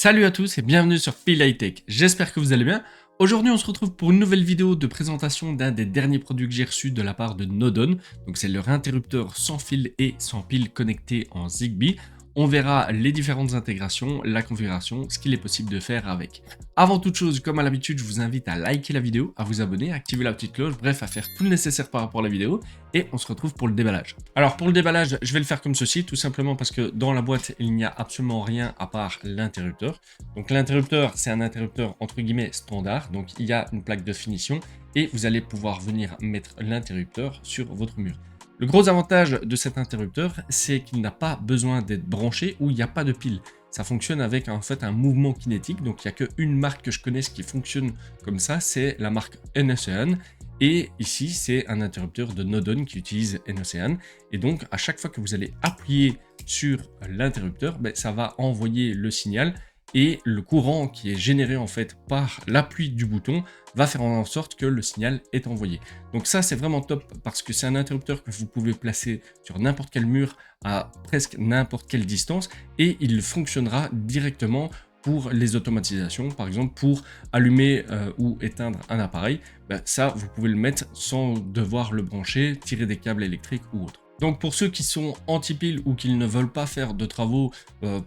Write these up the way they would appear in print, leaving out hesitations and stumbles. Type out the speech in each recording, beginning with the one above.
Salut à tous et bienvenue sur Pile High Tech, j'espère que vous allez bien. Aujourd'hui on se retrouve pour une nouvelle vidéo de présentation d'un des derniers produits que j'ai reçus de la part de Nodon. Donc c'est leur interrupteur sans fil et sans pile connecté en Zigbee. On verra les différentes intégrations, la configuration, ce qu'il est possible de faire avec. Avant toute chose, comme à l'habitude, je vous invite à liker la vidéo, à vous abonner, à activer la petite cloche, bref, à faire tout le nécessaire par rapport à la vidéo. Et on se retrouve pour le déballage. Alors pour le déballage, je vais le faire comme ceci, tout simplement parce que dans la boîte, il n'y a absolument rien à part l'interrupteur. Donc l'interrupteur, c'est un interrupteur entre guillemets standard, donc il y a une plaque de finition et vous allez pouvoir venir mettre l'interrupteur sur votre mur. Le gros avantage de cet interrupteur, c'est qu'il n'a pas besoin d'être branché ou il n'y a pas de pile. Ça fonctionne avec en fait un mouvement kinétique, donc il n'y a qu'une marque que je connaisse qui fonctionne comme ça, c'est la marque N-Ocean. Et ici, c'est un interrupteur de Nodon qui utilise N-Ocean. Et donc, à chaque fois que vous allez appuyer sur l'interrupteur, ça va envoyer le signal et le courant qui est généré en fait par l'appui du bouton va faire en sorte que le signal est envoyé. Donc ça, c'est vraiment top parce que c'est un interrupteur que vous pouvez placer sur n'importe quel mur à presque n'importe quelle distance et il fonctionnera directement pour les automatisations, par exemple pour allumer ou éteindre un appareil, ça vous pouvez le mettre sans devoir le brancher, tirer des câbles électriques ou autre. Donc pour ceux qui sont anti-pile ou qui ne veulent pas faire de travaux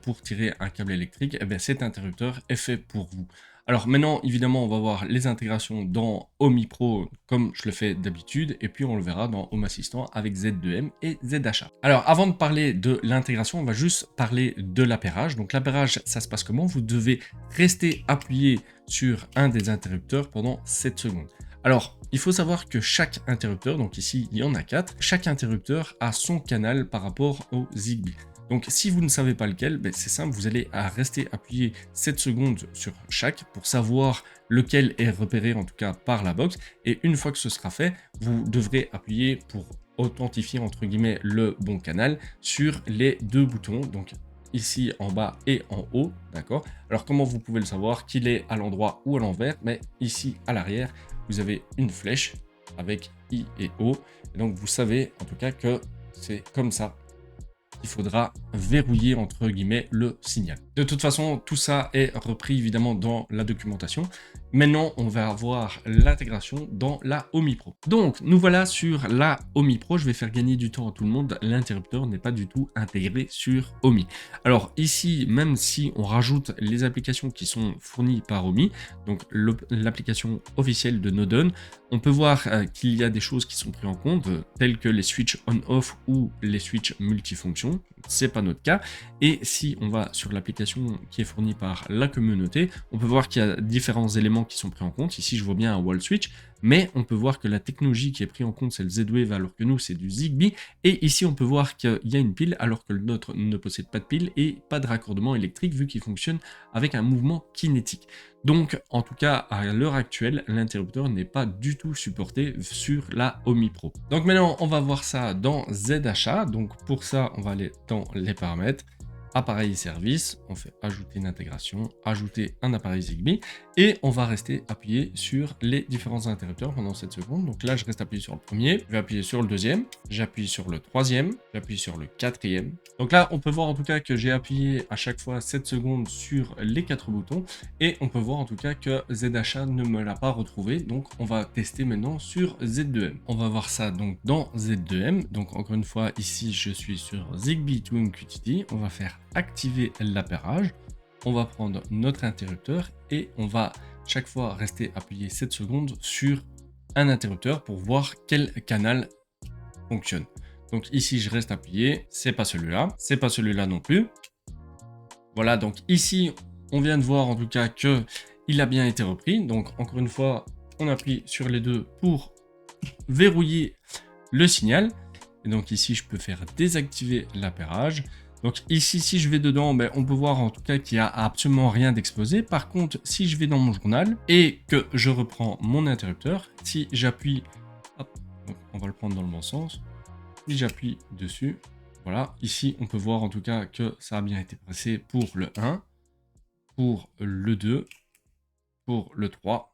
pour tirer un câble électrique, cet interrupteur est fait pour vous. Alors maintenant, évidemment, on va voir les intégrations dans Omi Pro comme je le fais d'habitude, et puis on le verra dans Home Assistant avec Z2M et ZHA. Alors avant de parler de l'intégration, on va juste parler de l'appairage. Donc l'appairage, ça se passe comment? Vous devez rester appuyé sur un des interrupteurs pendant 7 secondes. Alors, il faut savoir que chaque interrupteur, donc ici il y en a 4, chaque interrupteur a son canal par rapport au Zigbee. Donc si vous ne savez pas lequel, c'est simple, vous allez rester appuyé 7 secondes sur chaque pour savoir lequel est repéré en tout cas par la box. Et une fois que ce sera fait, vous devrez appuyer pour authentifier entre guillemets le bon canal sur les deux boutons. Donc ici en bas et en haut, d'accord. Alors comment vous pouvez le savoir qu'il est à l'endroit ou à l'envers? Mais ici à l'arrière, vous avez une flèche avec I et O. Et donc vous savez en tout cas que c'est comme ça. Il faudra verrouiller entre guillemets le signal. De toute façon, tout ça est repris évidemment dans la documentation. Maintenant, on va voir l'intégration dans la Omi Pro. Donc, nous voilà sur la Omi Pro. Je vais faire gagner du temps à tout le monde. L'interrupteur n'est pas du tout intégré sur Omi. Alors ici, même si on rajoute les applications qui sont fournies par Omi, donc l'application officielle de Nodon, on peut voir qu'il y a des choses qui sont prises en compte, telles que les switches on-off ou les switches multifonctions. C'est pas notre cas. Et si on va sur l'application qui est fournie par la communauté, on peut voir qu'il y a différents éléments qui sont pris en compte. Ici, je vois bien un wall switch, mais on peut voir que la technologie qui est prise en compte, c'est le Z-Wave, alors que nous, c'est du Zigbee. Et ici, on peut voir qu'il y a une pile, alors que le nôtre ne possède pas de pile et pas de raccordement électrique, vu qu'il fonctionne avec un mouvement kinétique. Donc, en tout cas, à l'heure actuelle, l'interrupteur n'est pas du tout supporté sur la Omi Pro. Donc maintenant, on va voir ça dans ZHA. Donc pour ça, on va aller dans les paramètres. Appareil et service, on fait ajouter une intégration, ajouter un appareil Zigbee et on va rester appuyé sur les différents interrupteurs pendant 7 secondes. Donc là, je reste appuyé sur le premier, je vais appuyer sur le deuxième, j'appuie sur le troisième, j'appuie sur le quatrième. Donc là, on peut voir en tout cas que j'ai appuyé à chaque fois 7 secondes sur les 4 boutons et on peut voir en tout cas que ZHA ne me l'a pas retrouvé. Donc on va tester maintenant sur Z2M. On va voir ça donc dans Z2M. Donc encore une fois, ici, je suis sur Zigbee to MQTT. On va faire activer l'appairage, on va prendre notre interrupteur et on va chaque fois rester appuyé 7 secondes sur un interrupteur pour voir quel canal fonctionne. Donc ici je reste appuyé, c'est pas celui-là non plus. Voilà, donc ici on vient de voir en tout cas que il a bien été repris. Donc encore une fois, on appuie sur les deux pour verrouiller le signal. Et donc ici je peux faire désactiver l'appairage. Donc ici, si je vais dedans, on peut voir en tout cas qu'il n'y a absolument rien d'explosé. Par contre, si je vais dans mon journal et que je reprends mon interrupteur, si j'appuie, on va le prendre dans le bon sens, si j'appuie dessus, voilà, ici on peut voir en tout cas que ça a bien été pressé pour le 1, pour le 2, pour le 3,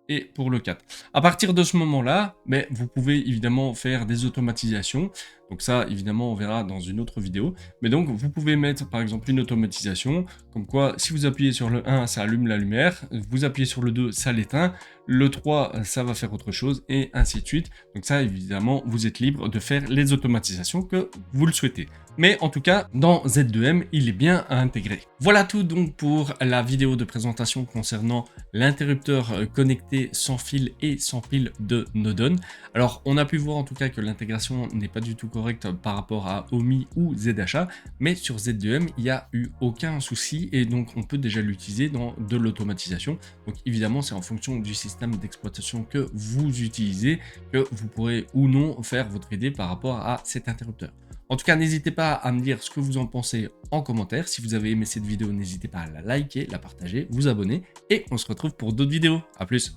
et pour le 4. À partir de ce moment-là, vous pouvez évidemment faire des automatisations. Donc ça, évidemment, on verra dans une autre vidéo. Mais donc, vous pouvez mettre, par exemple, une automatisation, comme quoi, si vous appuyez sur le 1, ça allume la lumière, vous appuyez sur le 2, ça l'éteint, le 3, ça va faire autre chose, et ainsi de suite. Donc ça, évidemment, vous êtes libre de faire les automatisations que vous le souhaitez. Mais en tout cas, dans Z2M, il est bien intégré. Voilà tout donc pour la vidéo de présentation concernant l'interrupteur connecté sans fil et sans pile de Nodon. Alors, on a pu voir en tout cas que l'intégration n'est pas du tout correcte par rapport à Omi ou ZHA, mais sur Z2M, il n'y a eu aucun souci et donc on peut déjà l'utiliser dans de l'automatisation. Donc évidemment, c'est en fonction du système d'exploitation que vous utilisez que vous pourrez ou non faire votre idée par rapport à cet interrupteur. En tout cas, n'hésitez pas à me dire ce que vous en pensez en commentaire. Si vous avez aimé cette vidéo, n'hésitez pas à la liker, la partager, vous abonner et on se retrouve pour d'autres vidéos. À plus!